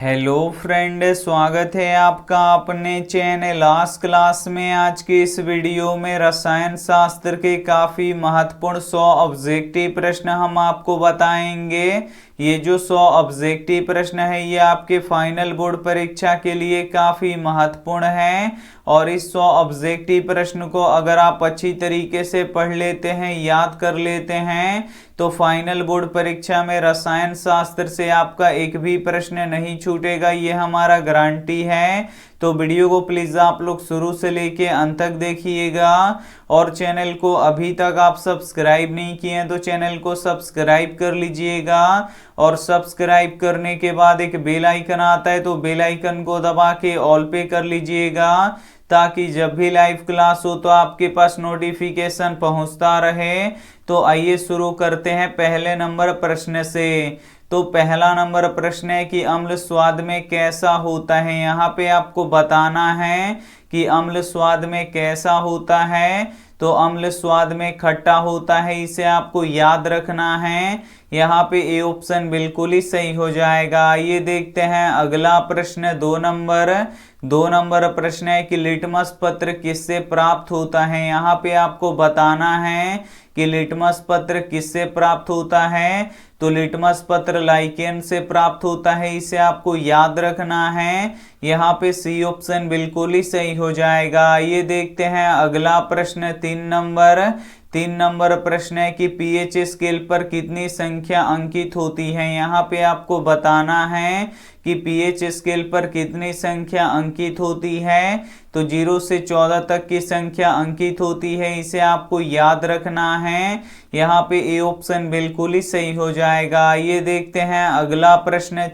Hello friend, स्वागत है आपका अपने चैनल आज क्लास में। आज की इस वीडियो में रसायन शास्त्र के काफ़ी महत्वपूर्ण 100 ऑब्जेक्टिव प्रश्न हम आपको बताएंगे। ये जो 100 ऑब्जेक्टिव प्रश्न है ये आपके फाइनल बोर्ड परीक्षा के लिए काफ़ी महत्वपूर्ण है। और इस 100 ऑब्जेक्टिव प्रश्न को अगर आप अच्छी तरीके से पढ़ लेते हैं, याद कर लेते हैं, तो फाइनल बोर्ड परीक्षा में रसायन शास्त्र से आपका एक भी प्रश्न नहीं छूटेगा, ये हमारा गारंटी है। तो वीडियो को प्लीज़ आप लोग शुरू से लेके अंत तक देखिएगा। और चैनल को अभी तक आप सब्सक्राइब नहीं किए हैं तो चैनल को सब्सक्राइब कर लीजिएगा। और सब्सक्राइब करने के बाद एक बेल आइकन आता है तो बेल आइकन को दबा के ऑल पे कर लीजिएगा, ताकि जब भी लाइव क्लास हो तो आपके पास नोटिफिकेशन पहुंचता रहे। तो आइए शुरू करते हैं पहले नंबर प्रश्न से। तो पहला नंबर प्रश्न है कि अम्ल स्वाद में कैसा होता है। यहाँ पे आपको बताना है कि अम्ल स्वाद में कैसा होता है। तो अम्ल स्वाद में खट्टा होता है, इसे आपको याद रखना है। यहाँ पे ए ऑप्शन बिल्कुल ही सही हो जाएगा। ये देखते हैं अगला प्रश्न, 2 नंबर प्रश्न है कि लिटमस पत्र किससे प्राप्त होता है। यहाँ पे आपको बताना है कि लिटमस पत्र किससे प्राप्त होता है। तो लिटमस पत्र लाइकेन से प्राप्त होता है, इसे आपको याद रखना है। यहाँ पे सी ऑप्शन बिल्कुल ही सही हो जाएगा। ये देखते हैं अगला प्रश्न, 3 नंबर प्रश्न है कि पीएच स्केल पर कितनी संख्या अंकित होती है। यहाँ पे आपको बताना है कि पीएच स्केल पर कितनी संख्या अंकित होती है। तो 0 से 14 तक की संख्या अंकित होती है, इसे आपको याद रखना है। यहाँ पे ए ऑप्शन बिल्कुल ही सही हो जाएगा। ये देखते हैं अगला प्रश्न,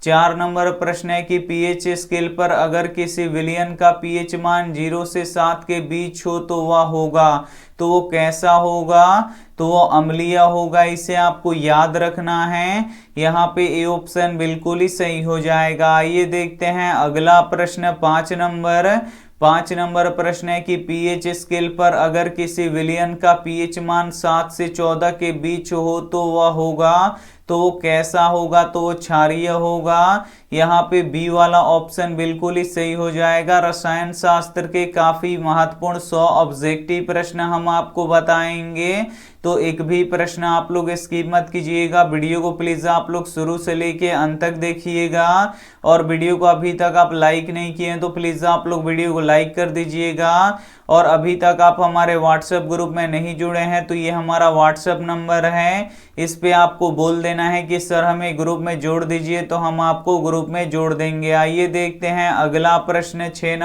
4 नंबर प्रश्न है कि पीएच स्केल पर अगर किसी विलयन का पीएच मान 0 से 7 के बीच हो तो वह होगा। तो वो कैसा होगा? तो वो अम्लीय होगा, इसे आपको याद रखना है। यहाँ पे ए ऑप्शन बिल्कुल ही सही हो जाएगा। ये देखते हैं अगला प्रश्न, 5 नंबर प्रश्न है कि पीएच स्केल पर अगर किसी विलयन का पीएच मान 7 से 14 के बीच हो तो वह होगा। तो वो कैसा होगा? तो वो क्षारीय होगा। यहाँ पे बी वाला ऑप्शन बिल्कुल ही सही हो जाएगा। रसायन शास्त्र के काफी महत्वपूर्ण 100 ऑब्जेक्टिव प्रश्न हम आपको बताएंगे, तो एक भी प्रश्न आप लोग स्किप मत कीजिएगा। वीडियो को प्लीज आप लोग शुरू से लेके अंत तक देखिएगा। और वीडियो को अभी तक आप लाइक नहीं किए हैं तो प्लीज आप लोग वीडियो को लाइक कर दीजिएगा। और अभी तक आप हमारे व्हाट्सएप ग्रुप में नहीं जुड़े हैं तो ये हमारा व्हाट्सएप नंबर है, इस पे आपको बोल देना है कि सर हमें ग्रुप में जोड़ दीजिए, तो हम आपको ग्रुप में जोड़ देंगे। आइए देखते हैं अगला प्रश्न, 6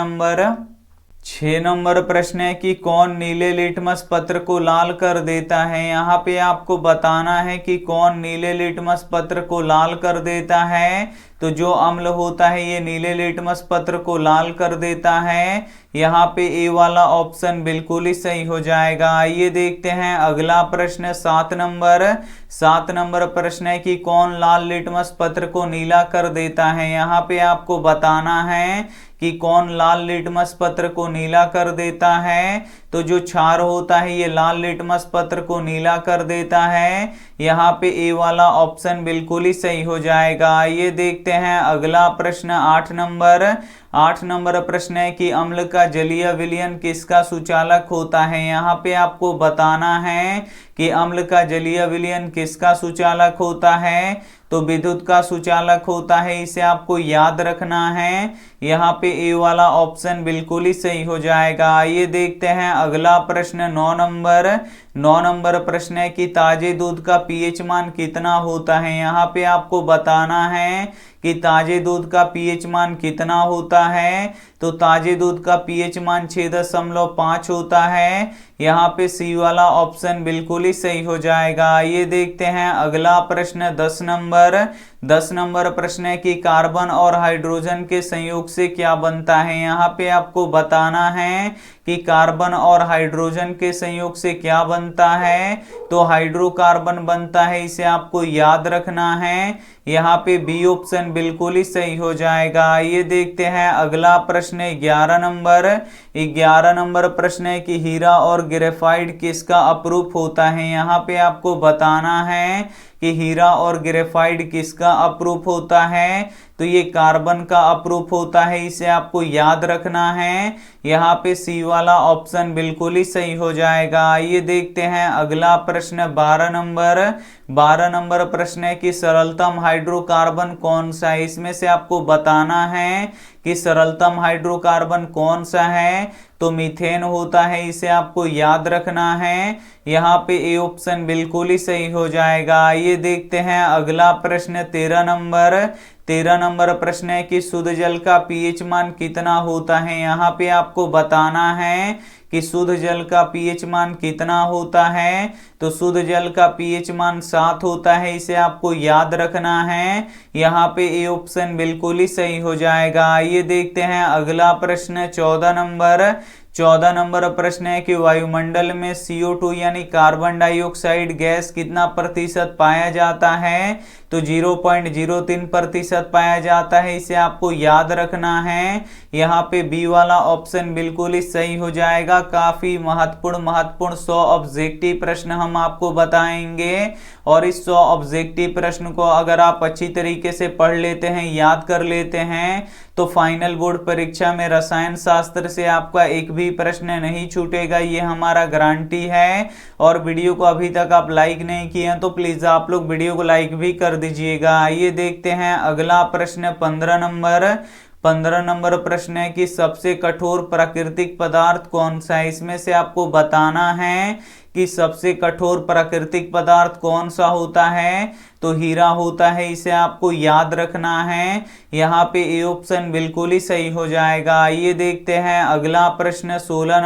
नंबर प्रश्न है कि कौन नीले लिटमस पत्र को लाल कर देता है। यहाँ पे आपको बताना है कि कौन नीले लिटमस पत्र को लाल कर देता है। तो जो अम्ल होता है ये नीले लिटमस पत्र को लाल कर देता है। यहाँ पे ए वाला ऑप्शन बिल्कुल ही सही हो जाएगा। ये देखते हैं अगला प्रश्न, 7 नंबर प्रश्न है कि कौन लाल लिटमस पत्र को नीला कर देता है। यहाँ पे आपको बताना है कि कौन लाल लिटमस पत्र को नीला कर देता है। तो जो क्षार होता है ये लाल लिटमस पत्र को नीला कर देता है। यहाँ पे ए वाला ऑप्शन बिल्कुल ही सही हो जाएगा। ये देखते हैं अगला प्रश्न, 8 नंबर प्रश्न है कि अम्ल का जलीय विलयन किसका सूचालक होता है। यहाँ पे आपको बताना है कि अम्ल का जलीय विलयन किसका सूचालक होता है। तो विद्युत का सूचालक होता है, इसे आपको याद रखना है। यहाँ पे ए वाला ऑप्शन बिल्कुल ही सही हो जाएगा। ये देखते हैं अगला प्रश्न, 9 नंबर प्रश्न है कि ताजे दूध का पीएच मान कितना होता है। यहाँ पे आपको बताना है कि ताजे दूध का पीएच मान कितना होता है। तो ताजे दूध का पीएच मान 6.5 होता है। यहाँ पे सी वाला ऑप्शन बिल्कुल ही सही हो जाएगा। ये देखते हैं अगला प्रश्न, 10 नंबर प्रश्न है कि कार्बन और हाइड्रोजन के संयोग से क्या बनता है। यहाँ पे आपको बताना है कि कार्बन और हाइड्रोजन के संयोग से क्या बनता है। तो हाइड्रोकार्बन बनता है, इसे आपको याद रखना है। यहाँ पे बी ऑप्शन बिल्कुल ही सही हो जाएगा। ये देखते हैं अगला प्रश्न, 11 नंबर प्रश्न है कि हीरा और ग्रेफाइट किसका अपरूप होता है। यहाँ पे आपको बताना है कि हीरा और ग्रेफाइट किसका अप्रूप होता है, तो ये कार्बन का अप्रूप होता है, इसे आपको याद रखना है। यहाँ पे सी वाला ऑप्शन बिल्कुल ही सही हो जाएगा। ये देखते हैं अगला प्रश्न 12 नंबर प्रश्न है कि सरलतम हाइड्रोकार्बन कौन सा है। इसमें से आपको बताना है कि सरलतम हाइड्रोकार्बन कौन सा है, तो मीथेन होता है, इसे आपको याद रखना है। यहाँ पे ए ऑप्शन बिल्कुल ही सही हो जाएगा। ये देखते हैं अगला प्रश्न 13 नंबर प्रश्न है कि शुद्ध जल का पीएच मान कितना होता है। यहाँ पे आपको बताना है कि शुद्ध जल का पीएच मान कितना होता है, तो शुद्ध जल का पीएच मान 7 होता है, इसे आपको याद रखना है। यहाँ पे ए ऑप्शन बिल्कुल ही सही हो जाएगा। ये देखते हैं अगला प्रश्न 14 नंबर प्रश्न है कि वायुमंडल में CO2 यानी कार्बन डाइऑक्साइड गैस कितना प्रतिशत पाया जाता है, तो 0.03% पाया जाता है, इसे आपको याद रखना है। यहाँ पे बी वाला ऑप्शन बिल्कुल ही सही हो जाएगा। काफी महत्वपूर्ण 100 ऑब्जेक्टिव प्रश्न हम आपको बताएंगे और इस 100 ऑब्जेक्टिव प्रश्न को अगर आप अच्छी तरीके से पढ़ लेते हैं, याद कर लेते हैं, तो फाइनल बोर्ड परीक्षा में रसायन शास्त्र से आपका एक भी प्रश्न नहीं छूटेगा, ये हमारा गारंटी है। और वीडियो को अभी तक आप लाइक नहीं किए हैं तो प्लीज आप लोग वीडियो को लाइक भी कर दीजिएगा। ये देखते हैं अगला प्रश्न 15 नंबर प्रश्न है कि सबसे कठोर प्राकृतिक पदार्थ कौन सा है। इसमें से आपको बताना है कि सबसे कठोर प्राकृतिक पदार्थ कौन सा होता है, तो हीरा होता है, इसे आपको याद रखना है। यहाँ पे ए ऑप्शन बिल्कुल ही सही हो जाएगा। ये देखते हैं अगला प्रश्न 16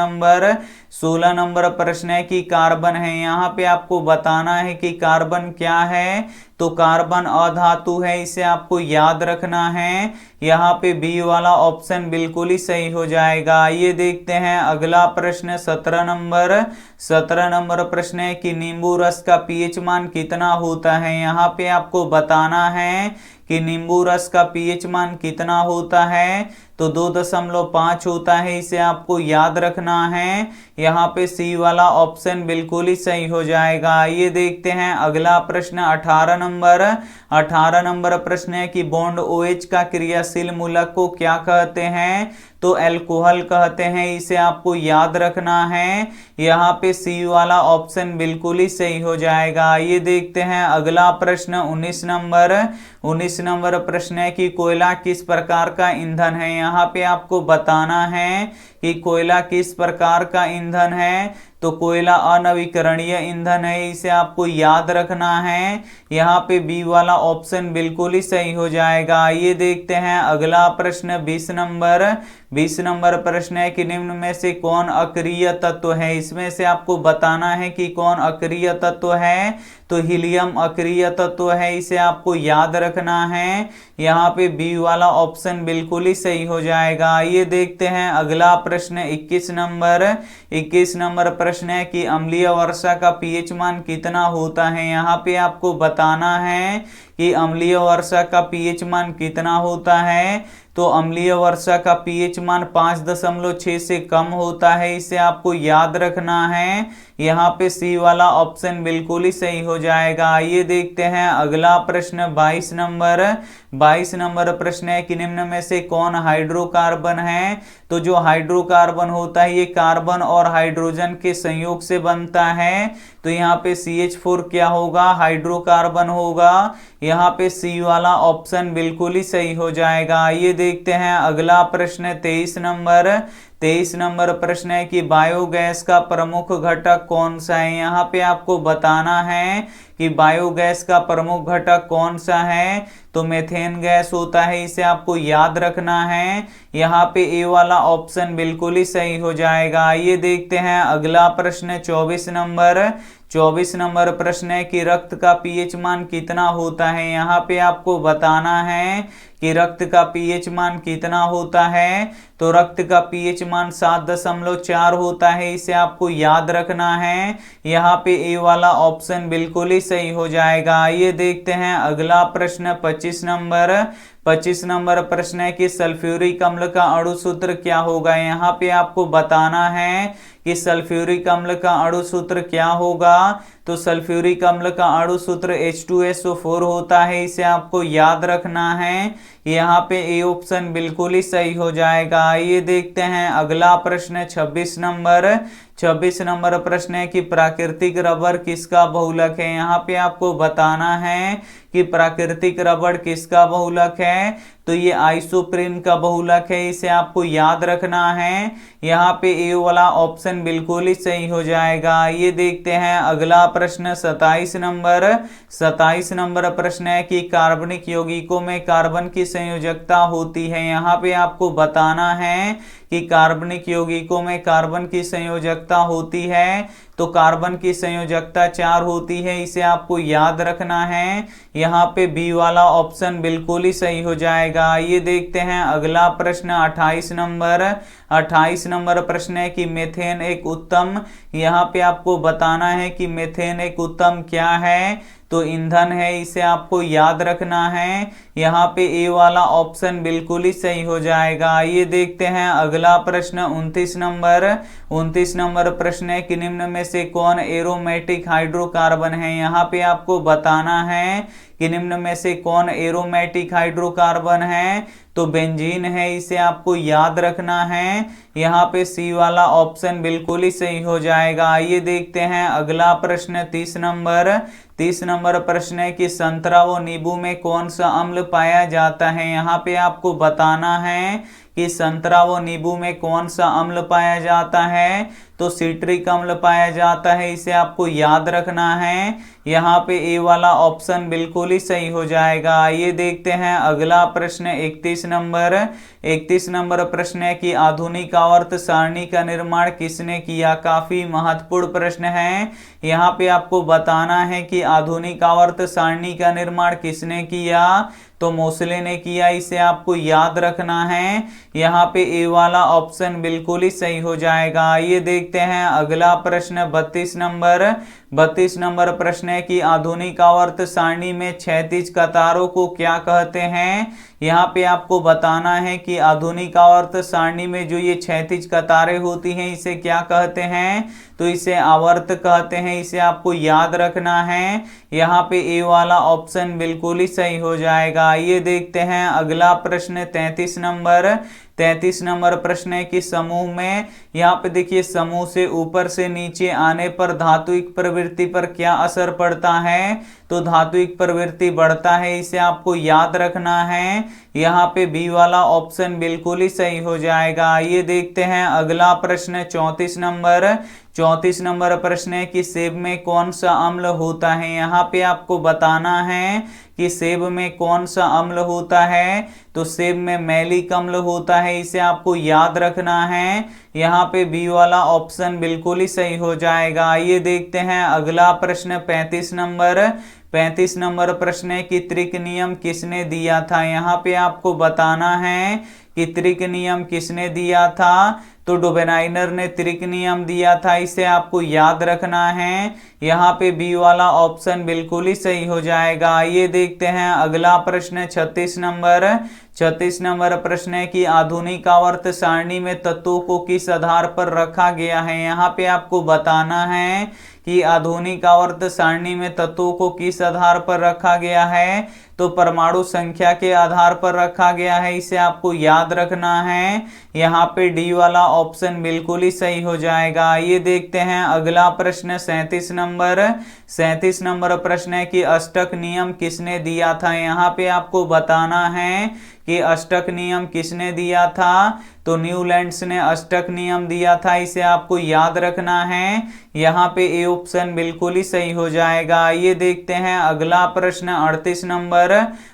नंबर प्रश्न है कि कार्बन है। यहाँ पे आपको बताना है कि कार्बन क्या है, तो कार्बन अधातु है, इसे आपको याद रखना है। यहाँ पे बी वाला ऑप्शन बिल्कुल ही सही हो जाएगा। ये देखते हैं अगला प्रश्न 17 नंबर प्रश्न है कि नींबू रस का पीएच मान कितना होता है। यहाँ पे आपको बताना है कि नींबू रस का पीएच मान कितना होता है, तो 2.5 होता है, इसे आपको याद रखना है। यहाँ पे सी वाला ऑप्शन बिल्कुल ही सही हो जाएगा। ये देखते हैं अगला प्रश्न 18 नंबर प्रश्न है कि बॉन्ड OH का क्रियाशील मूलक को क्या कहते हैं, तो अल्कोहल कहते हैं, इसे आपको याद रखना है। यहाँ पे सी वाला ऑप्शन बिल्कुल ही सही हो जाएगा। ये देखते हैं अगला प्रश्न 19 नंबर प्रश्न है कि कोयला किस प्रकार का ईंधन है। यहाँ पे आपको बताना है कि कोयला किस प्रकार का ईंधन है, तो कोयला अनवीकरणीय ईंधन है, इसे आपको याद रखना है। यहाँ पे बी वाला ऑप्शन बिल्कुल ही सही हो जाएगा। ये देखते हैं अगला प्रश्न 20 नंबर प्रश्न है कि निम्न में से कौन अक्रिय तत्व है। इसमें से आपको बताना है कि कौन अक्रिय तत्व है, तो हीलियम अक्रिय तत्व है, इसे आपको याद रखना है। यहाँ पे बी वाला ऑप्शन बिल्कुल ही सही हो जाएगा। ये देखते हैं अगला प्रश्न 21 नंबर प्रश्न है कि अम्लीय वर्षा का पीएच मान कितना होता है। यहाँ पे आपको बताना है कि अम्लीय वर्षा का पीएच मान कितना होता है, तो अम्लीय वर्षा का पीएच मान 5.6 से कम होता है, इसे आपको याद रखना है। यहाँ पे सी वाला ऑप्शन बिल्कुल ही सही हो जाएगा। ये देखते हैं अगला प्रश्न 22 नंबर प्रश्न है कि निम्न में से कौन हाइड्रोकार्बन है, तो जो हाइड्रोकार्बन होता है ये कार्बन और हाइड्रोजन के संयोग से बनता है, तो यहाँ पे CH4 क्या होगा, हाइड्रोकार्बन होगा। यहाँ पे सी वाला ऑप्शन बिल्कुल ही सही हो जाएगा। ये देखते हैं अगला प्रश्न 23 नंबर प्रश्न है कि बायोगैस का प्रमुख घटक कौन सा है। यहाँ पे आपको बताना है कि बायोगैस का प्रमुख घटक कौन सा है, तो मेथेन गैस होता है, इसे आपको याद रखना है। यहाँ पे ए वाला ऑप्शन बिल्कुल ही सही हो जाएगा। ये देखते हैं अगला प्रश्न 24 नंबर प्रश्न है कि रक्त का पीएच मान कितना होता है। यहाँ पे आपको बताना है कि रक्त का पीएच मान कितना होता है, तो रक्त का पीएच मान 7.4 होता है, इसे आपको याद रखना है। यहाँ पे ए वाला ऑप्शन बिल्कुल ही सही हो जाएगा। आइए देखते हैं अगला प्रश्न 25 नंबर प्रश्न है कि सल्फ्यूरिक अम्ल का अणु सूत्र क्या होगा। यहाँ पे आपको बताना है कि सल्फ्यूरिक अम्ल का अणु सूत्र क्या होगा। तो सल्फ्यूरिक अम्ल का अणु सूत्र H2SO4 होता है, इसे आपको याद रखना है। यहाँ पे ए ऑप्शन बिल्कुल ही सही हो जाएगा। आइए देखते हैं अगला प्रश्न 26 नंबर प्रश्न है कि प्राकृतिक रबर किसका बहुलक है। यहाँ पे आपको बताना है कि प्राकृतिक रबर किसका बहुलक है। तो ये आइसोप्रीन का बहुलक है, इसे आपको याद रखना है। यहाँ पे ए वाला ऑप्शन बिल्कुल ही सही हो जाएगा। ये देखते हैं अगला प्रश्न 27 नंबर प्रश्न है कि कार्बनिक यौगिकों में कार्बन की संयोजकता होती है। यहाँ पे आपको बताना है कि कार्बनिक यौगिकों में कार्बन की संयोजकता होती है। तो कार्बन की संयोजकता 4 होती है, इसे आपको याद रखना है। यहाँ पे बी वाला ऑप्शन बिल्कुल ही सही हो जाएगा। ये देखते हैं अगला प्रश्न 28 नंबर प्रश्न है कि मेथेन एक उत्तम, यहाँ पे आपको बताना है कि मेथेन एक उत्तम क्या है। तो ईंधन है, इसे आपको याद रखना है। यहाँ पे ए वाला ऑप्शन बिल्कुल ही सही हो जाएगा। ये देखते हैं अगला प्रश्न 29 नंबर प्रश्न है कि निम्न में से कौन एरोमेटिक हाइड्रोकार्बन है। यहाँ पे आपको बताना है कि निम्न में से कौन एरोमेटिक हाइड्रोकार्बन है। तो बेंजीन है, इसे आपको याद रखना है। यहाँ पे सी वाला ऑप्शन बिल्कुल ही सही हो जाएगा। ये देखते हैं अगला प्रश्न 30 नंबर प्रश्न है कि संतरा व नींबू में कौन सा अम्ल पाया जाता है। यहाँ पे आपको बताना है कि संतरा व नींबू में कौन सा अम्ल पाया जाता है। तो सिट्रिक अम्ल पाया जाता है, इसे आपको याद रखना है। यहाँ पे ए वाला ऑप्शन बिल्कुल ही सही हो जाएगा। ये देखते हैं अगला प्रश्न 31 नंबर प्रश्न है कि आधुनिक आवर्त सारणी का निर्माण किसने किया। काफी महत्वपूर्ण प्रश्न है। यहाँ पे आपको बताना है कि आधुनिक आवर्त सारणी का निर्माण किसने किया। तो मोसले ने किया, इसे आपको याद रखना है। यहाँ पे ए वाला ऑप्शन बिल्कुल ही सही हो जाएगा। ये देखते हैं अगला प्रश्न 32 नंबर प्रश्न है कि आधुनिक आवर्त सारणी में क्षैतिज कतारों को क्या कहते हैं। यहाँ पे आपको बताना है कि आधुनिक आवर्त सारणी में जो ये क्षैतिज कतारें होती हैं, इसे क्या कहते हैं। तो इसे आवर्त कहते हैं, इसे आपको याद रखना है। यहाँ पे ए वाला ऑप्शन बिल्कुल ही सही हो जाएगा। ये देखते हैं अगला प्रश्न 33 नंबर प्रश्न है कि समूह में, यहाँ पे देखिए समूह से ऊपर से नीचे आने पर धात्विक प्रवृत्ति पर क्या असर पड़ता है। तो धात्विक प्रवृत्ति बढ़ता है, इसे आपको याद रखना है। यहाँ पे बी वाला ऑप्शन बिल्कुल ही सही हो जाएगा। ये देखते हैं अगला प्रश्न 34 नंबर प्रश्न है कि सेब में कौन सा अम्ल होता है। यहाँ पे आपको बताना है कि सेब में कौन सा अम्ल होता है। तो सेब में मैलिक अम्ल होता है, इसे आपको याद रखना है। यहाँ पे बी वाला ऑप्शन बिल्कुल ही सही हो जाएगा। ये देखते हैं अगला प्रश्न 35 नंबर प्रश्न है कि त्रिक नियम किसने दिया था। यहाँ पे आपको बताना है कि त्रिक नियम किसने दिया था। तो डोबेनाइनर ने त्रिक नियम दिया था, इसे आपको याद रखना है। यहाँ पे बी वाला ऑप्शन बिल्कुल ही सही हो जाएगा। ये देखते हैं अगला प्रश्न 36 नंबर प्रश्न है कि आधुनिक आवर्त सारणी में तत्वों को किस आधार पर रखा गया है। यहाँ पे आपको बताना है कि आधुनिक आवर्त सारणी में तत्वों को किस आधार पर रखा गया है। तो परमाणु संख्या के आधार पर रखा गया है, इसे आपको याद रखना है। यहाँ पे डी वाला ऑप्शन बिल्कुल ही सही हो जाएगा। ये देखते हैं अगला प्रश्न 37 नंबर प्रश्न है कि अष्टक नियम किसने दिया था। यहाँ पे आपको बताना है कि अष्टक नियम किसने दिया था। तो न्यूलैंड्स ने अष्टक नियम दिया था, इसे आपको याद रखना है। यहाँ पे ए ऑप्शन बिल्कुल ही सही हो जाएगा। ये देखते हैं अगला प्रश्न 38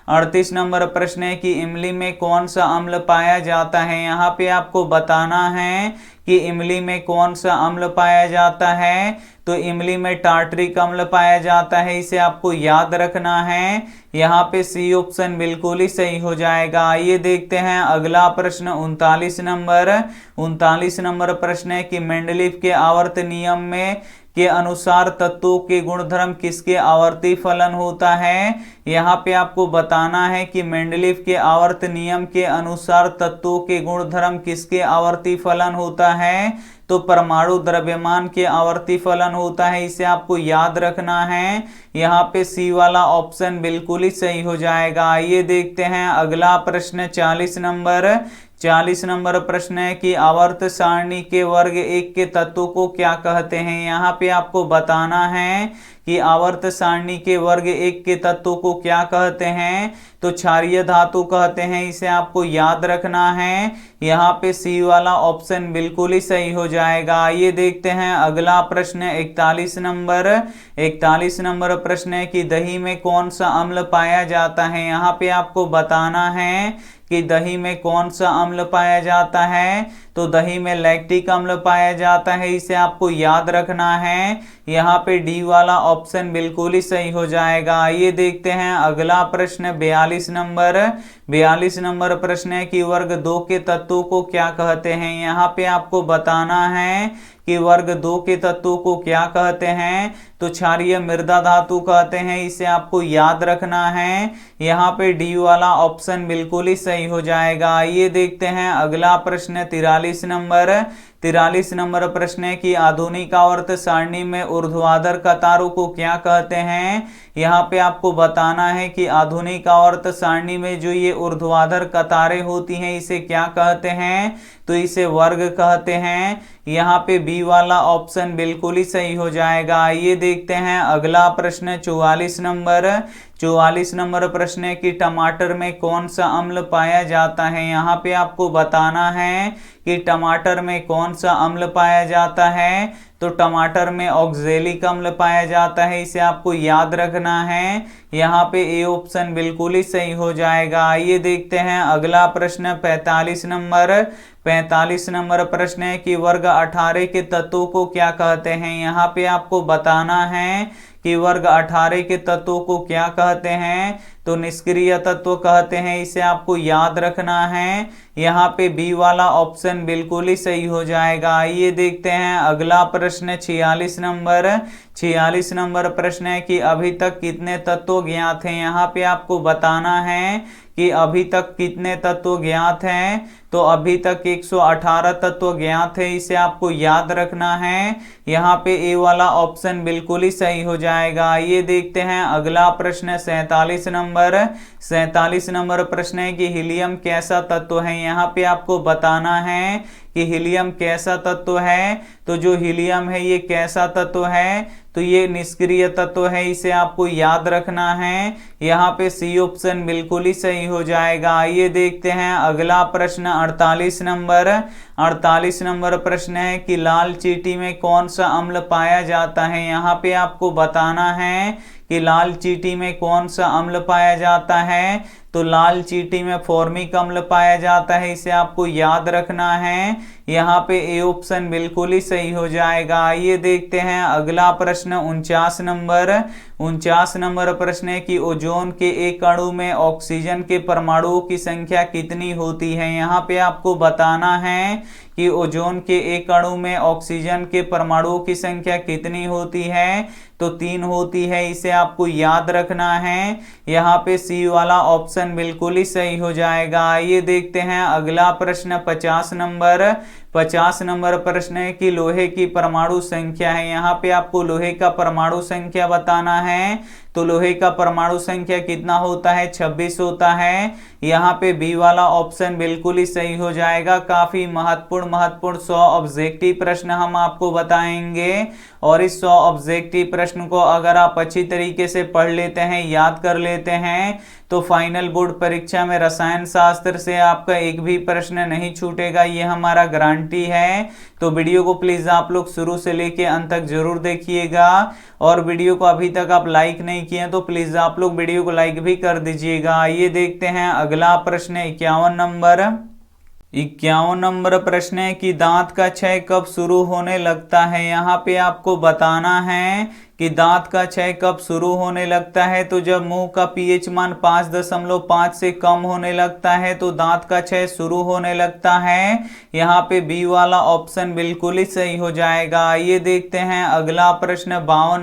38 नंबर प्रश्न है कि इमली में कौन सा अम्ल पाया जाता है। यहाँ पे आपको बताना है कि इमली में कौन सा अम्ल पाया जाता है। तो इमली में टार्टरिक अम्ल पाया जाता है, इसे आपको याद रखना है। यहाँ पे सी ऑप्शन बिल्कुल ही सही हो जाएगा। आइए देखते हैं अगला प्रश्न 39 नंबर प्रश्न है कि मेंडलीफ के आवर्त नियम में के अनुसार तत्वों के गुणधर्म किसके आवर्ती फलन होता है। यहाँ पे आपको बताना है कि मेंडलीफ के आवर्त नियम के अनुसार तत्वों के गुणधर्म किसके आवर्ती फलन होता है। तो परमाणु द्रव्यमान के आवर्ती फलन होता है, इसे आपको याद रखना है। यहाँ पे सी वाला ऑप्शन बिल्कुल ही सही हो जाएगा। आइए देखते हैं अगला प्रश्न 40 नंबर प्रश्न है कि आवर्त सारणी के वर्ग 1 के तत्वों को क्या कहते हैं। यहाँ पे आपको बताना है कि आवर्त सारणी के वर्ग 1 के तत्वों को क्या कहते हैं। तो क्षारीय धातु कहते हैं, इसे आपको याद रखना है। यहाँ पे सी वाला ऑप्शन बिल्कुल ही सही हो जाएगा। आइए देखते हैं अगला प्रश्न 41 नंबर प्रश्न है कि दही में कौन सा अम्ल पाया जाता है। यहाँ पे आपको बताना है कि दही में कौन सा अम्ल पाया जाता है। तो दही में लैक्टिक अम्ल पाया जाता है, इसे आपको याद रखना है। यहाँ पे डी वाला ऑप्शन बिल्कुल ही सही हो जाएगा। आइए देखते हैं अगला प्रश्न 42 नंबर प्रश्न है कि वर्ग 2 के तत्वों को क्या कहते हैं। यहाँ पे आपको बताना है कि वर्ग 2 के तत्वों को क्या कहते हैं। तो क्षारीय मृदा धातु कहते हैं, इसे आपको याद रखना है। यहाँ पे डी वाला ऑप्शन बिल्कुल ही सही हो जाएगा। आइए देखते हैं अगला प्रश्न 43 नंबर प्रश्न है कि आधुनिक आवर्त सारणी में ऊर्ध्वाधर कतारों को क्या कहते हैं। यहाँ पे आपको बताना है कि आधुनिक आवर्त सारणी में जो ये ऊर्ध्वाधर कतारें होती हैं, इसे क्या कहते हैं। तो इसे वर्ग कहते हैं। यहाँ पे बी वाला ऑप्शन बिल्कुल ही सही हो जाएगा। आइए देखते हैं अगला प्रश्न 44 नंबर प्रश्न है कि टमाटर में कौन सा अम्ल पाया जाता है। यहाँ पे आपको बताना है कि टमाटर में कौन सा अम्ल पाया जाता है। तो टमाटर में ऑक्जेलिक अम्ल पाया जाता है, इसे आपको याद रखना है। यहाँ पे ए ऑप्शन बिल्कुल ही सही हो जाएगा। आइए देखते हैं अगला प्रश्न 45 नंबर प्रश्न है कि वर्ग 18 के तत्वों को क्या कहते हैं। यहाँ पे आपको बताना है कि वर्ग 18 के तत्वों को क्या कहते हैं। तो निष्क्रिय तत्व कहते हैं, इसे आपको याद रखना है। यहाँ पे बी वाला ऑप्शन बिल्कुल ही सही हो जाएगा। आइए देखते हैं अगला प्रश्न 46 नंबर प्रश्न है कि अभी तक कितने तत्व ज्ञात हैं। यहाँ पे आपको बताना है कि अभी तक कितने तत्व ज्ञात हैं। तो अभी तक 118 तत्व ज्ञात है, इसे आपको याद रखना है। यहाँ पे ए वाला ऑप्शन बिल्कुल ही सही हो जाएगा। आइए देखते हैं अगला प्रश्न 47 नंबर प्रश्न है कि हीलियम कैसा तत्व है। यहाँ पे आपको बताना है कि हीलियम कैसा तत्व है। तो जो हीलियम है ये कैसा तत्व है। तो ये निष्क्रिय तत्व है, इसे आपको याद रखना है। यहाँ पे सी ऑप्शन बिल्कुल ही सही हो जाएगा। आइए देखते हैं अगला प्रश्न 48 नंबर प्रश्न है कि लाल चींटी में कौन सा अम्ल पाया जाता है। यहाँ पे आपको बताना है कि लाल चींटी में कौन सा अम्ल पाया जाता है। तो लाल चींटी में फॉर्मिक अम्ल पाया जाता है, इसे आपको याद रखना है। यहाँ पे ए ऑप्शन बिल्कुल ही सही हो जाएगा। आइए देखते हैं अगला प्रश्न 49 नंबर प्रश्न है कि ओजोन के एक अणु में ऑक्सीजन के परमाणुओं की संख्या कितनी होती है। यहाँ पे आपको बताना है कि ओजोन के एक अणु में ऑक्सीजन के परमाणुओं की संख्या कितनी होती है। तो 3 होती है, इसे आपको याद रखना है। यहाँ पे सी वाला ऑप्शन बिल्कुल ही सही हो जाएगा। आइए देखते हैं अगला प्रश्न 50 नंबर प्रश्न है कि लोहे की परमाणु संख्या है। यहाँ पे आपको लोहे का परमाणु संख्या बताना है। तो लोहे का परमाणु संख्या कितना होता है, 26 होता है। यहाँ पे बी वाला ऑप्शन बिल्कुल ही सही हो जाएगा। काफी महत्वपूर्ण 100 ऑब्जेक्टिव प्रश्न हम आपको बताएंगे, और इस 100 ऑब्जेक्टिव प्रश्न को अगर आप अच्छी तरीके से पढ़ लेते हैं, याद कर लेते हैं, तो फाइनल बोर्ड परीक्षा में रसायन शास्त्र से आपका एक भी प्रश्न नहीं छूटेगा, ये हमारा गारंटी है। तो वीडियो को प्लीज आप लोग शुरू से लेके अंत तक जरूर देखिएगा, और वीडियो को अभी तक आप लाइक नहीं नहीं किए हैं तो प्लीज आप लोग वीडियो को लाइक भी कर दीजिएगा। आइए देखते हैं अगला प्रश्न 51 नंबर प्रश्न है कि दांत का क्षय कब शुरू होने लगता है। यहाँ पे आपको बताना है कि दांत का क्षय कब शुरू होने लगता है। तो जब मुंह का पीएच मान 5.5 से कम होने लगता है तो दांत का क्षय शुरू होने लगता है। यहाँ पे बी वाला ऑप्शन बिल्कुल ही सही हो जाएगा। ये देखते हैं अगला प्रश्न 52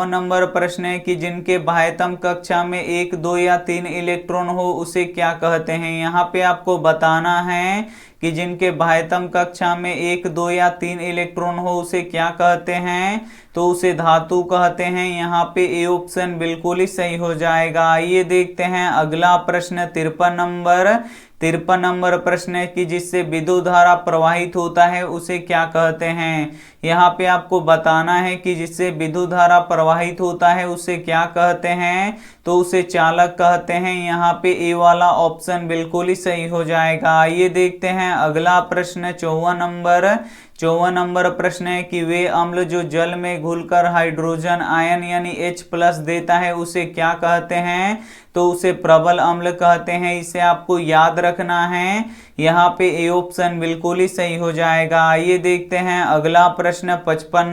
नंबर प्रश्न है कि जिनके बाह्यतम कक्षा में 1, 2 या 3 इलेक्ट्रॉन हो उसे क्या कहते हैं। यहाँ पे आपको बताना है कि जिनके बाह्यतम कक्षा में 1, 2 या 3 इलेक्ट्रॉन हो उसे क्या कहते हैं, तो उसे धातु कहते हैं। यहाँ पे ए ऑप्शन बिल्कुल ही सही हो जाएगा। आइए देखते हैं अगला प्रश्न 53 नंबर प्रश्न है कि जिससे विद्युत धारा प्रवाहित होता है उसे क्या कहते हैं। यहाँ पे आपको बताना है कि जिससे विद्युत धारा प्रवाहित होता है उसे क्या कहते हैं, तो उसे चालक कहते हैं। यहाँ पे ए वाला ऑप्शन बिल्कुल ही सही हो जाएगा। ये देखते हैं अगला प्रश्न 54 नंबर प्रश्न है कि वे अम्ल जो जल में घुलकर हाइड्रोजन आयन यानी H+ देता है उसे क्या कहते हैं, तो उसे प्रबल अम्ल कहते हैं। इसे आपको याद रखना है। यहाँ पे ए ऑप्शन बिल्कुल ही सही हो जाएगा। ये देखते हैं अगला प्रश्न 55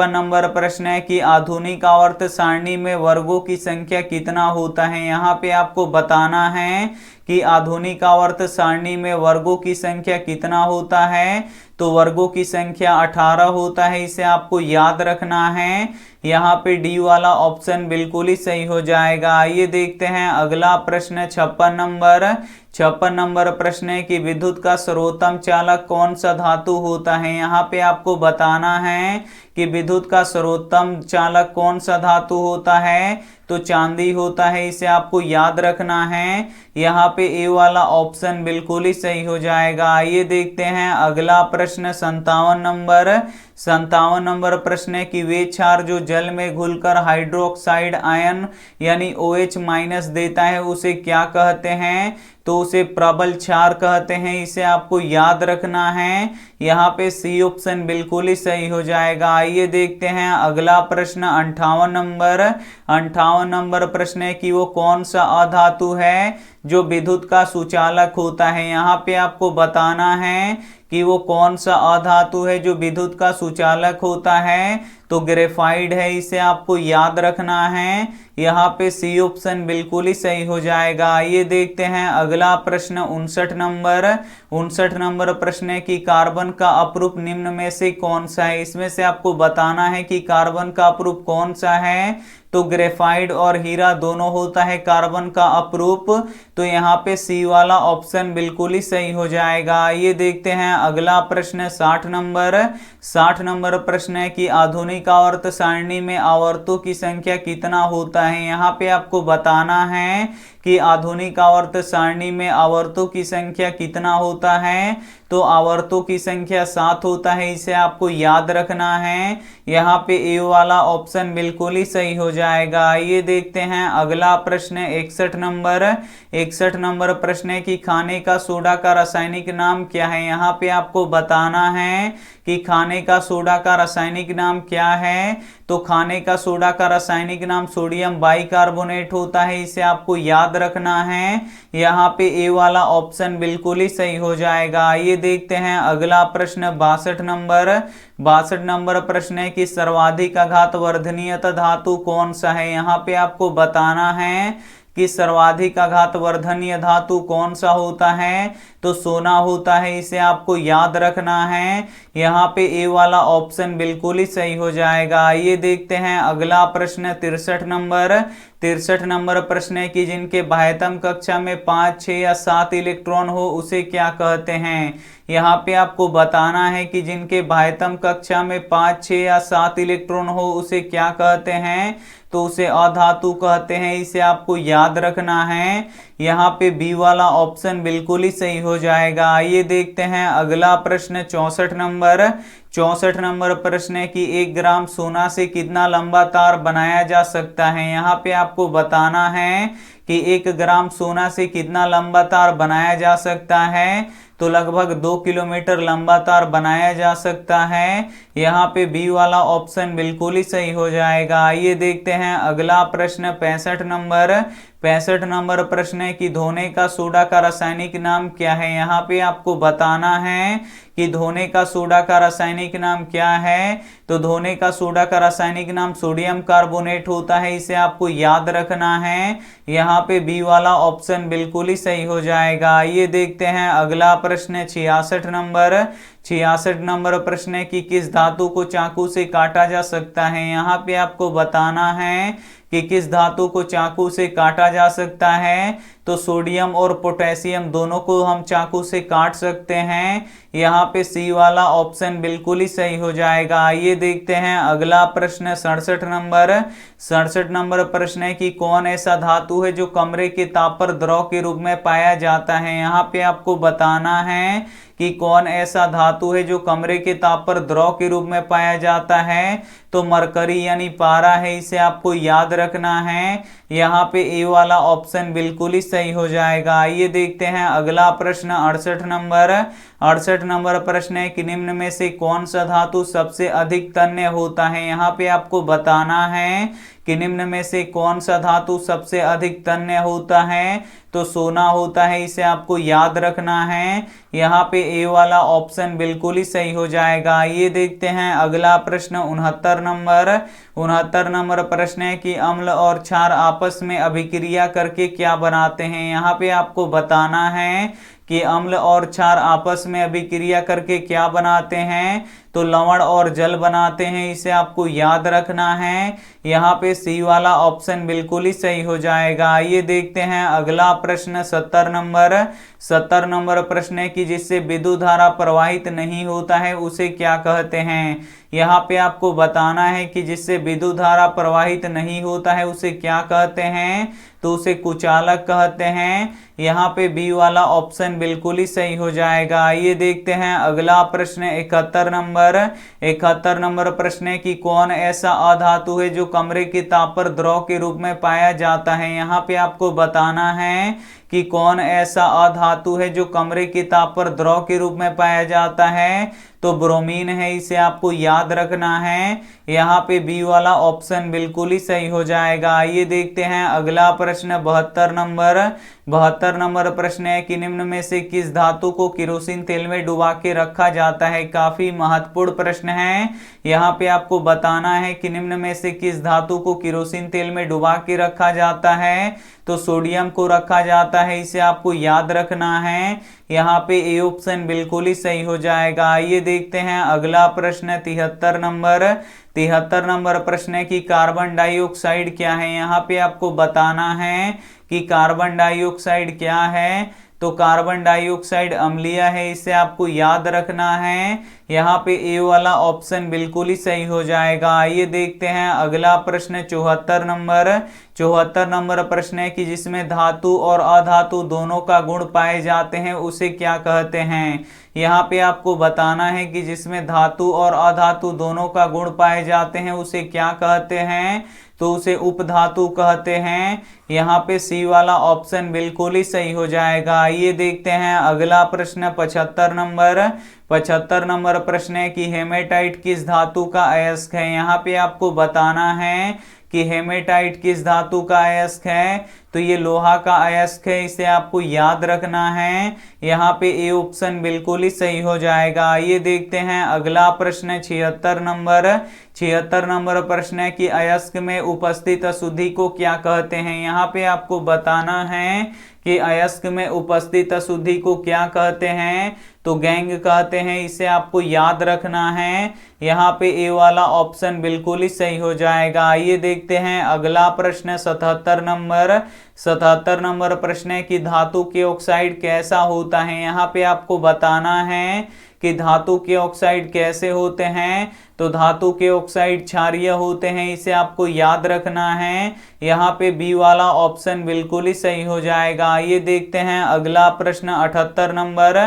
नंबर प्रश्न है कि आधुनिक आवर्त सारणी में वर्गों की संख्या कितना होता है। यहाँ पे आपको बताना है कि आधुनिक आवर्त सारणी में वर्गों की संख्या कितना होता है, तो वर्गों की संख्या 18 होता है। इसे आपको याद रखना है। यहाँ पे डी वाला ऑप्शन बिल्कुल ही सही हो जाएगा। आइए देखते हैं अगला प्रश्न 56 नंबर प्रश्न है कि विद्युत का सर्वोत्तम चालक कौन सा धातु होता है। यहाँ पे आपको बताना है कि विद्युत का सर्वोत्तम चालक कौन सा धातु होता है, तो चांदी होता है। इसे आपको याद रखना है। यहाँ पे ए वाला ऑप्शन बिल्कुल ही सही हो जाएगा। आइए देखते हैं अगला प्रश्न 57 नंबर प्रश्न है कि वे क्षार जो जल में घुलकर हाइड्रोक्साइड आयन यानी OH- देता है उसे क्या कहते हैं, तो उसे प्रबल क्षार कहते हैं। इसे आपको याद रखना है। यहाँ पे सी ऑप्शन बिल्कुल ही सही हो जाएगा। आइए देखते हैं अगला प्रश्न 58 नंबर प्रश्न है कि वो कौन सा अधातु है जो विद्युत का सुचालक होता है। यहाँ पे आपको बताना है कि वो कौन सा अधातु है जो विद्युत का सुचालक होता है, तो ग्रेफाइट है। इसे आपको याद रखना है। यहाँ पे सी ऑप्शन बिल्कुल ही सही हो जाएगा। ये देखते हैं अगला प्रश्न 59 नंबर प्रश्न है कि कार्बन का अपरूप निम्न में से कौन सा है। इसमें से आपको बताना है कि कार्बन का अपरूप कौन सा है, तो ग्रेफाइट और हीरा दोनों होता है कार्बन का अपरूप। तो यहाँ पे सी वाला ऑप्शन बिल्कुल ही सही हो जाएगा। ये देखते हैं अगला प्रश्न 60 नंबर प्रश्न है कि आधुनिक आवर्त सारणी में आवर्तों की संख्या कितना होता है। यहाँ पे आपको बताना है कि आधुनिक आवर्त सारणी में आवर्तों की संख्या कितना होता है, तो आवर्तों की संख्या 7 होता है। इसे आपको याद रखना है। यहाँ पे ए वाला ऑप्शन बिल्कुल ही सही हो जाएगा। ये देखते हैं अगला प्रश्न 61 नंबर प्रश्न है कि खाने का सोडा का रासायनिक नाम क्या है। यहाँ पे आपको बताना है कि खाने का सोडा का रासायनिक नाम क्या है, तो खाने का सोडा का रासायनिक नाम सोडियम बाइकार्बोनेट होता है। इसे आपको याद रखना है। यहाँ पे ए वाला ऑप्शन बिल्कुल ही सही हो जाएगा। ये देखते हैं अगला प्रश्न 62 नंबर प्रश्न है कि सर्वाधिक आघात वर्धनीय धातु कौन सा है। यहाँ पे आपको बताना है कि सर्वाधिक आघात वर्धनीय धातु कौन सा होता है, तो सोना होता है। इसे आपको याद रखना है। यहाँ पे ए वाला ऑप्शन बिल्कुल ही सही हो जाएगा। ये देखते हैं अगला प्रश्न 63 नंबर प्रश्न है कि जिनके बाह्यतम कक्षा में 5, 6 या 7 इलेक्ट्रॉन हो उसे क्या कहते हैं। यहाँ पे आपको बताना है कि जिनके बाह्यतम कक्षा में 5, 6 या 7 इलेक्ट्रॉन हो उसे क्या कहते हैं, तो उसे अधातु कहते हैं। इसे आपको याद रखना है। यहाँ पे बी वाला ऑप्शन बिल्कुल ही सही हो जाएगा। आइए देखते हैं अगला प्रश्न 64 नंबर प्रश्न है कि 1 ग्राम सोना से कितना लंबा तार बनाया जा सकता है। यहाँ पे आपको बताना है कि 1 ग्राम सोना से कितना लंबा तार बनाया जा सकता है, तो लगभग 2 किलोमीटर लंबा तार बनाया जा सकता है। यहाँ पे बी वाला ऑप्शन बिल्कुल ही सही हो जाएगा। आइए देखते हैं अगला प्रश्न 65 नंबर प्रश्न है कि धोने का सोडा का रासायनिक नाम क्या है। यहाँ पे आपको बताना है कि धोने का सोडा का रासायनिक नाम क्या है। तो धोने का सोडा का रासायनिक नाम सोडियम कार्बोनेट होता है, इसे आपको याद रखना है। यहाँ पे बी वाला ऑप्शन बिल्कुल ही सही हो जाएगा। आइए देखते हैं अगला प्रश्न 66 नंबर प्रश्न है कि किस धातु को चाकू से काटा जा सकता है। यहाँ पे आपको बताना है कि किस धातु को चाकू से काटा जा सकता है। तो सोडियम और पोटेशियम दोनों को हम चाकू से काट सकते हैं। यहाँ पे सी वाला ऑप्शन बिल्कुल ही सही हो जाएगा। आइए देखते हैं अगला प्रश्न 67 नंबर प्रश्न है कि कौन ऐसा धातु है जो कमरे के ताप पर द्रव के रूप में पाया जाता है। यहाँ पे आपको बताना है कि कौन ऐसा धातु है जो कमरे के ताप पर द्रव के रूप में पाया जाता है। तो मरकरी यानी पारा है, इसे आपको याद रखना है। यहाँ पे ए वाला ऑप्शन बिल्कुल ही सही हो जाएगा। आइए देखते हैं अगला प्रश्न 68 नंबर प्रश्न है कि निम्न में से कौन सा धातु सबसे अधिक तन्य होता है। यहाँ पे आपको बताना है कि निम्न में से कौन सा धातु सबसे अधिक तन्य होता है। तो सोना होता है, इसे आपको याद रखना है। यहाँ पे ए वाला ऑप्शन बिल्कुल ही सही हो जाएगा। ये देखते हैं अगला प्रश्न 69 नंबर प्रश्न है कि अम्ल और क्षार आपस में अभिक्रिया करके क्या बनाते हैं। यहाँ पे आपको बताना है कि अम्ल और क्षार आपस में अभिक्रिया करके क्या बनाते हैं। तो लवण और जल बनाते हैं, इसे आपको याद रखना है। यहाँ पे सी वाला ऑप्शन बिल्कुल ही सही हो जाएगा। आइए देखते हैं अगला प्रश्न 70 नंबर प्रश्न है कि जिससे विद्युत धारा प्रवाहित नहीं होता है उसे क्या कहते हैं। यहाँ पे आपको बताना है कि जिससे विद्युत धारा प्रवाहित नहीं होता है उसे क्या कहते हैं। तो उसे कुचालक कहते हैं। यहाँ पे बी वाला ऑप्शन बिल्कुल ही सही हो जाएगा। आइए देखते हैं अगला प्रश्न 71 नंबर प्रश्न है कि कौन ऐसा अधातु है जो कमरे के ताप पर द्रव के रूप में पाया जाता है। यहाँ पे आपको बताना है कि कौन ऐसा अधातु है जो कमरे के ताप पर द्रव के रूप में पाया जाता है। तो ब्रोमीन है, इसे आपको याद रखना है। यहाँ पे बी वाला ऑप्शन बिल्कुल ही सही हो जाएगा। आइए देखते हैं अगला प्रश्न 72 नंबर प्रश्न है कि निम्न में से किस धातु को केरोसिन तेल में डुबा के रखा जाता है। काफी महत्वपूर्ण प्रश्न है। यहाँ पे आपको बताना है कि निम्न में से किस धातु को केरोसिन तेल में डुबा के रखा जाता है। तो सोडियम को रखा जाता है, इसे आपको याद रखना है। यहाँ पे ए ऑप्शन बिल्कुल ही सही हो जाएगा। आइए देखते हैं अगला प्रश्न 73 नंबर प्रश्न है कि कार्बन डाइऑक्साइड क्या है। यहाँ पे आपको बताना है कि कार्बन डाइऑक्साइड क्या है। तो कार्बन डाइऑक्साइड अम्लीय है, इसे आपको याद रखना है। यहाँ पे ए वाला ऑप्शन बिल्कुल ही सही हो जाएगा। आइए देखते हैं अगला प्रश्न 74 नंबर प्रश्न है कि जिसमें धातु और अधातु दोनों का गुण पाए जाते हैं उसे क्या कहते हैं। यहाँ पे आपको बताना है कि जिसमें धातु और अधातु दोनों का गुण पाए जाते हैं उसे क्या कहते हैं। तो उसे उपधातु कहते हैं। यहाँ पे सी वाला ऑप्शन बिल्कुल ही सही हो जाएगा। आइए देखते हैं अगला प्रश्न 75 नंबर प्रश्न है कि हेमेटाइट किस धातु का अयस्क है। यहाँ पे आपको बताना है कि हेमेटाइट किस धातु का अयस्क है। तो ये लोहा का अयस्क है, इसे आपको याद रखना है। यहाँ पे ए ऑप्शन बिल्कुल ही सही हो जाएगा। ये देखते हैं अगला प्रश्न 76 नंबर प्रश्न है कि अयस्क में उपस्थित अशुद्धि को क्या कहते हैं। यहाँ पे आपको बताना है कि अयस्क में उपस्थित अशुद्धि को क्या कहते हैं। तो गैंग कहते हैं, इसे आपको याद रखना है। यहाँ पे ए वाला ऑप्शन बिल्कुल ही सही हो जाएगा। आइए देखते हैं अगला प्रश्न 77 नंबर प्रश्न है कि धातु के ऑक्साइड कैसा होता है। यहाँ पे आपको बताना है कि धातु के ऑक्साइड कैसे होते हैं। तो धातु के ऑक्साइड क्षारीय होते हैं, इसे आपको याद रखना है। यहाँ पे बी वाला ऑप्शन बिल्कुल ही सही हो जाएगा। आइए देखते हैं अगला प्रश्न 78 नंबर।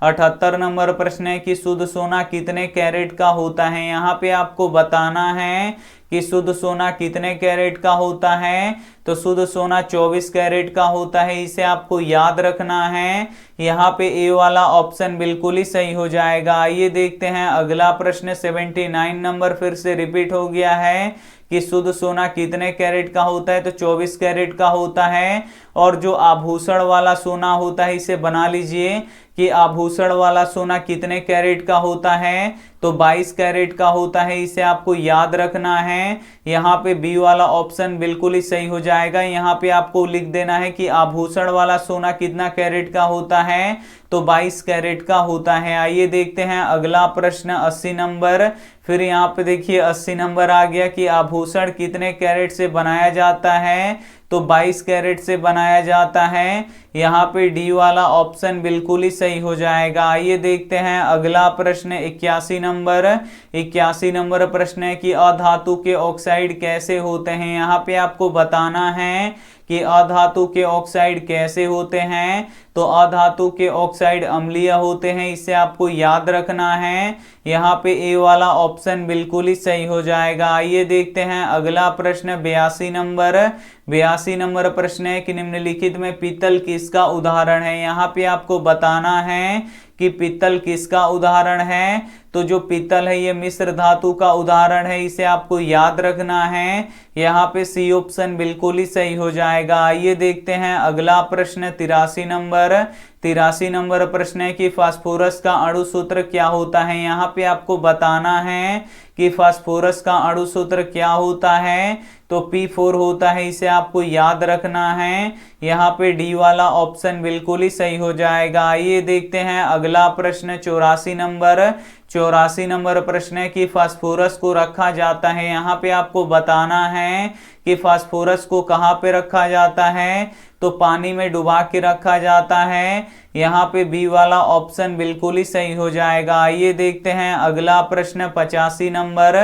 78 नंबर प्रश्न है कि शुद्ध सोना कितने कैरेट का होता है। यहाँ पे आपको बताना है कि शुद्ध सोना कितने कैरेट का होता है। तो शुद्ध सोना 24 कैरेट का होता है, इसे आपको याद रखना है। यहाँ पे ए वाला ऑप्शन बिल्कुल ही सही हो जाएगा। आइए देखते हैं अगला प्रश्न 79 नंबर, फिर से रिपीट हो गया है कि शुद्ध सोना कितने कैरेट का होता है। तो 24 कैरेट का होता है। और जो आभूषण वाला सोना होता है, इसे बना लीजिए कि आभूषण वाला सोना कितने कैरेट का होता है। तो 22 कैरेट का होता है, इसे आपको याद रखना है। यहाँ पे बी वाला ऑप्शन बिल्कुल ही सही हो जाएगा। यहाँ पे आपको लिख देना है कि आभूषण वाला सोना कितना कैरेट का होता है। तो 22 कैरेट का होता है। आइए देखते हैं अगला प्रश्न 80 नंबर। फिर यहाँ पे देखिए 80 नंबर आ गया कि आभूषण कितने कैरेट से बनाया जाता है। तो 22 कैरेट से बनाया जाता है। यहाँ पे डी वाला ऑप्शन बिल्कुल ही सही हो जाएगा। आइए देखते हैं अगला प्रश्न 81 नंबर। 81 नंबर प्रश्न है कि अधातु के ऑक्साइड कैसे होते हैं। यहाँ पे आपको बताना है कि अधातु के ऑक्साइड कैसे होते हैं। तो अधातु के ऑक्साइड अम्लीय होते हैं, इसे आपको याद रखना है। यहाँ पे ए वाला ऑप्शन बिल्कुल ही सही हो जाएगा। आइए देखते हैं अगला प्रश्न 82 नंबर। 82 नंबर प्रश्न है कि निम्नलिखित में पीतल किसका उदाहरण है। यहाँ पे आपको बताना है कि पीतल किसका उदाहरण है। तो जो पीतल है ये मिश्र धातु का उदाहरण है, इसे आपको याद रखना है। यहाँ पे सी ऑप्शन बिल्कुल ही सही हो जाएगा। आइए देखते हैं अगला प्रश्न 83 नंबर। 83 नंबर प्रश्न है कि फास्फोरस का अणु सूत्र क्या होता है। यहाँ पे आपको बताना है कि फास्फोरस का अणु सूत्र क्या होता है। तो P4 होता है, इसे आपको याद रखना है। यहाँ पे डी वाला ऑप्शन बिल्कुल ही सही हो जाएगा। आइए देखते हैं अगला प्रश्न 84 नंबर। 84 नंबर प्रश्न है कि फास्फोरस को रखा जाता है। यहाँ पे आपको बताना है कि फास्फोरस को कहाँ पे रखा जाता है। तो पानी में डुबा के रखा जाता है। यहाँ पे बी वाला ऑप्शन बिल्कुल ही सही हो जाएगा। आइए देखते हैं अगला प्रश्न 85 नंबर।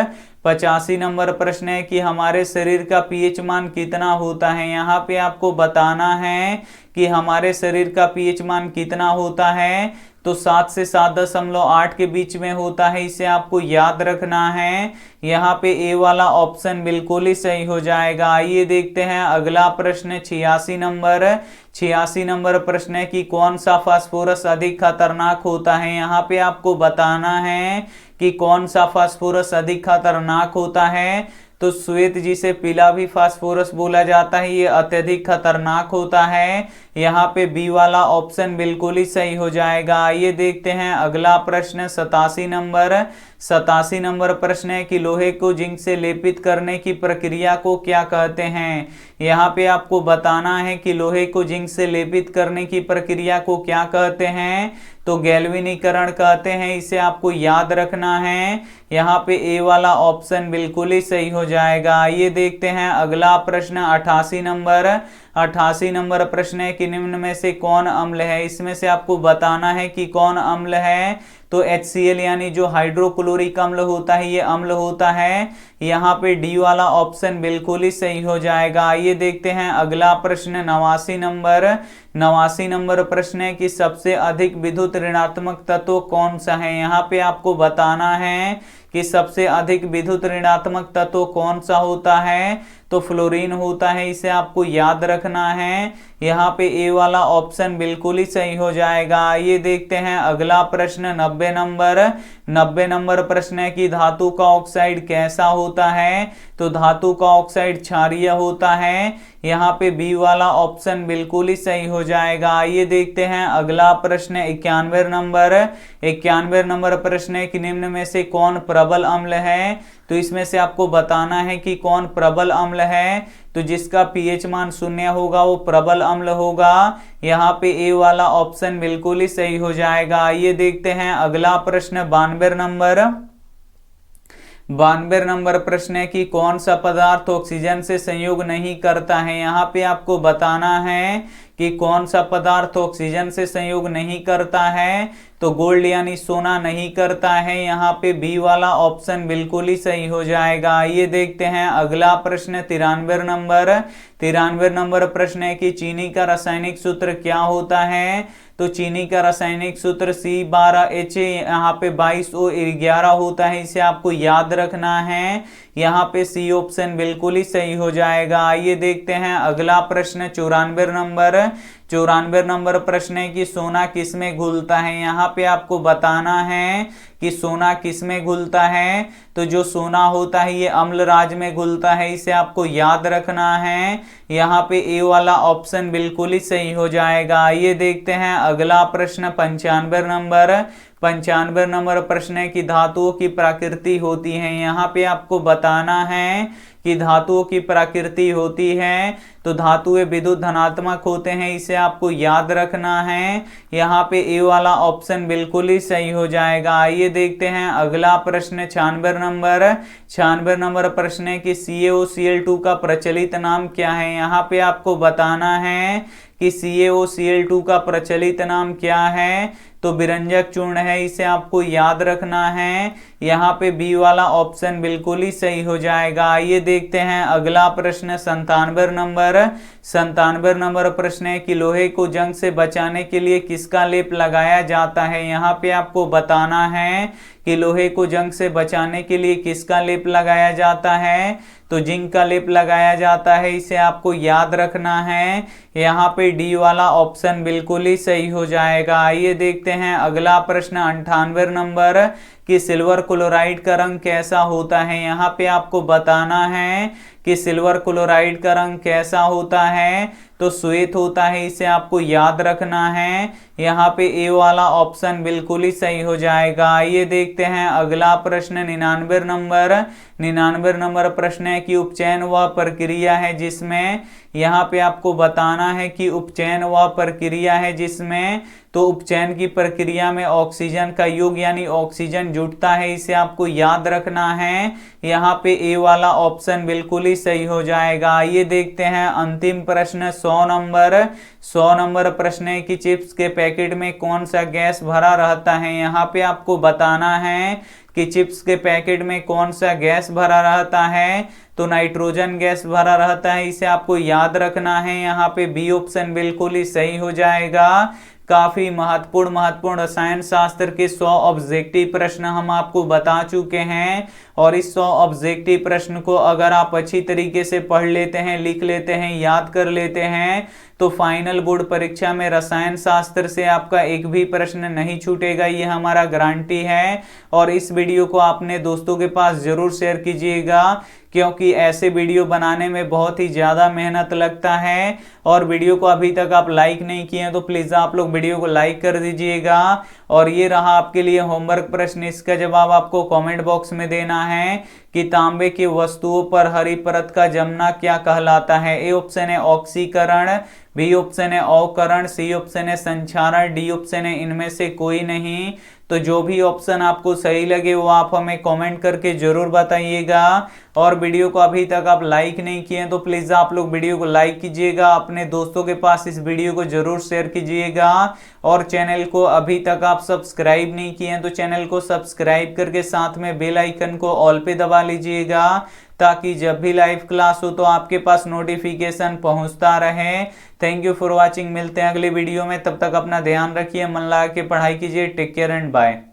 85 नंबर प्रश्न है कि हमारे शरीर का पीएच मान कितना होता है। यहाँ पे आपको बताना है कि हमारे शरीर का पीएच मान कितना होता है। तो 7 से 7.8 के बीच में होता है, इसे आपको याद रखना है। यहाँ पे ए वाला ऑप्शन बिल्कुल ही सही हो जाएगा। आइए देखते हैं अगला प्रश्न 86 नंबर। 86 नंबर प्रश्न है कि कौन सा फास्फोरस अधिक खतरनाक होता है। यहाँ पे आपको बताना है कि कौन सा फास्फोरस अधिक खतरनाक होता है। तो श्वेत जिसे पीला भी फास्फोरस बोला जाता है, ये अत्यधिक खतरनाक होता है। यहाँ पे बी वाला ऑप्शन बिल्कुल ही सही हो जाएगा। आइए देखते हैं अगला प्रश्न 87 नंबर। 87 नंबर प्रश्न है कि लोहे को जिंक से लेपित करने की प्रक्रिया को क्या कहते हैं। यहाँ पे आपको बताना है कि लोहे को जिंक से लेपित करने की प्रक्रिया को क्या कहते हैं। तो गैल्वेनीकरण कहते हैं, इसे आपको याद रखना है। यहाँ पे ए वाला ऑप्शन बिल्कुल ही सही हो जाएगा। आइए देखते हैं अगला प्रश्न 88 नंबर। 88 नंबर प्रश्न है कि निम्न में से कौन अम्ल है। इसमें से आपको बताना है कि कौन अम्ल है। तो HCl यानी जो हाइड्रोक्लोरिक अम्ल होता है, ये अम्ल होता है। यहाँ पे डी वाला ऑप्शन बिल्कुल ही सही हो जाएगा। आइए देखते हैं अगला प्रश्न 89 नंबर। 89 नंबर प्रश्न है कि सबसे अधिक विद्युत ऋणात्मक तत्व कौन सा है। यहाँ पे आपको बताना है कि सबसे अधिक विद्युत ऋणात्मक तत्व कौन सा होता है। तो फ्लोरीन होता है, इसे आपको याद रखना है। यहाँ पे ए वाला ऑप्शन बिल्कुल ही सही हो जाएगा। आइए देखते हैं अगला प्रश्न 90 नंबर। 90 नंबर प्रश्न है कि धातु का ऑक्साइड कैसा होता है। तो धातु का ऑक्साइड क्षारीय होता है। यहाँ पे बी वाला ऑप्शन बिल्कुल ही सही हो जाएगा। आइए देखते हैं अगला प्रश्न 91 नंबर। 91 नंबर प्रश्न है कि निम्न में से कौन प्रबल अम्ल है। तो इसमें से आपको बताना है कि कौन प्रबल अम्ल है। तो जिसका पीएच मान 0 होगा वो प्रबल अम्ल होगा। यहाँ पे ए वाला ऑप्शन बिल्कुल ही सही हो जाएगा। आइए देखते हैं अगला प्रश्न 92 नंबर। 92 नंबर प्रश्न है कि कौन सा पदार्थ ऑक्सीजन से संयोग नहीं करता है। यहाँ पे आपको बताना है कि कौन सा पदार्थ ऑक्सीजन से संयोग नहीं करता है। तो गोल्ड यानी सोना नहीं करता है। यहाँ पे बी वाला ऑप्शन बिल्कुल ही सही हो जाएगा। आइए देखते हैं अगला प्रश्न 93 नंबर प्रश्न है कि चीनी का रासायनिक सूत्र क्या होता है। तो चीनी का रासायनिक सूत्र C12H, यहाँ पे 22O11 होता है, इसे आपको याद रखना है। यहाँ पे सी ऑप्शन बिल्कुल ही सही हो जाएगा। आइए देखते हैं अगला प्रश्न 94 नंबर प्रश्न है कि सोना किस में घुलता है। यहाँ पे आपको बताना है कि सोना किस में घुलता है। तो जो सोना होता है ये अम्ल राज में घुलता है, इसे आपको याद रखना है। यहाँ पे ए वाला ऑप्शन बिल्कुल ही सही हो जाएगा। आइए देखते हैं अगला प्रश्न 95 नंबर प्रश्न है कि धातुओं की प्रकृति होती है। यहाँ पे आपको बताना है कि धातुओं की प्रकृति होती है। तो धातुएं विद्युत धनात्मक होते हैं, इसे आपको याद रखना है। यहाँ पे ए वाला ऑप्शन बिल्कुल ही सही हो जाएगा। आइए देखते हैं अगला प्रश्न 96 नंबर प्रश्न है कि CaOCl2 का प्रचलित नाम क्या है। यहाँ पे आपको बताना है कि CaOCl2 का प्रचलित नाम क्या है। तो विरंजक चूर्ण है, इसे आपको याद रखना है। यहाँ पे बी वाला ऑप्शन बिल्कुल ही सही हो जाएगा। आइए देखते हैं अगला प्रश्न 97 नंबर प्रश्न है कि लोहे को जंग से बचाने के लिए किसका लेप लगाया जाता है। यहाँ पे आपको बताना है कि लोहे को जंग से बचाने के लिए किसका लेप लगाया जाता है। तो जिंक का लेप लगाया जाता है, इसे आपको याद रखना है। यहाँ पे डी वाला ऑप्शन बिल्कुल ही सही हो जाएगा। आइए देखते हैं अगला प्रश्न 98 नंबर कि सिल्वर क्लोराइड का रंग कैसा होता है। यहाँ पे आपको बताना है कि सिल्वर क्लोराइड का रंग कैसा होता है। तो श्वेत होता है, इसे आपको याद रखना है। यहाँ पे ए वाला ऑप्शन बिल्कुल ही सही हो जाएगा। आइए देखते हैं अगला प्रश्न 99 नंबर प्रश्न है कि उपचयन वह प्रक्रिया है जिसमें, यहाँ पे आपको बताना है कि उपचयन वह प्रक्रिया है जिसमें, तो उपचयन की प्रक्रिया में ऑक्सीजन का योग यानी ऑक्सीजन जुटता है, इसे आपको याद रखना है। यहाँ पे ए वाला ऑप्शन बिल्कुल ही सही हो जाएगा। आइए देखते हैं अंतिम प्रश्न 100 नंबर प्रश्न है कि चिप्स के पैकेट में कौन सा गैस भरा रहता है। यहाँ पे आपको बताना है कि चिप्स के पैकेट में कौन सा गैस भरा रहता है। तो नाइट्रोजन गैस भरा रहता है, इसे आपको याद रखना है। यहाँ पे बी ऑप्शन बिल्कुल ही सही हो जाएगा। काफी महत्वपूर्ण रसायन शास्त्र के 100 ऑब्जेक्टिव प्रश्न हम आपको बता चुके हैं, और इस 100 ऑब्जेक्टिव प्रश्न को अगर आप अच्छी तरीके से पढ़ लेते हैं, लिख लेते हैं, याद कर लेते हैं, तो फाइनल बोर्ड परीक्षा में रसायन शास्त्र से आपका एक भी प्रश्न नहीं छूटेगा, ये हमारा गारंटी है। और इस वीडियो को अपने दोस्तों के पास जरूर शेयर कीजिएगा, क्योंकि ऐसे वीडियो बनाने में बहुत ही ज़्यादा मेहनत लगता है। और वीडियो को अभी तक आप लाइक नहीं किए हैं तो प्लीज़ आप लोग वीडियो को लाइक कर दीजिएगा। और ये रहा आपके लिए होमवर्क प्रश्न, इसका जवाब आपको कमेंट बॉक्स में देना है कि तांबे की वस्तुओं पर हरी परत का जमना क्या कहलाता है। ए ऑप्शन है ऑक्सीकरण, बी ऑप्शन है अवकरण, सी ऑप्शन है संक्षारण, डी ऑप्शन है इनमें से कोई नहीं। तो जो भी ऑप्शन आपको सही लगे वो आप हमें कमेंट करके जरूर बताइएगा। और वीडियो को अभी तक आप लाइक नहीं किए हैं तो प्लीज़ आप लोग वीडियो को लाइक कीजिएगा, अपने दोस्तों के पास इस वीडियो को जरूर शेयर कीजिएगा। और चैनल को अभी तक आप सब्सक्राइब नहीं किए हैं तो चैनल को सब्सक्राइब करके साथ में बेल आइकन को ऑल पे दबा लीजिएगा, ताकि जब भी लाइव क्लास हो तो आपके पास नोटिफिकेशन पहुंचता रहे। थैंक यू फॉर वॉचिंग, मिलते हैं अगले वीडियो में, तब तक अपना ध्यान रखिए, मन लगा के पढ़ाई कीजिए। Take care and bye.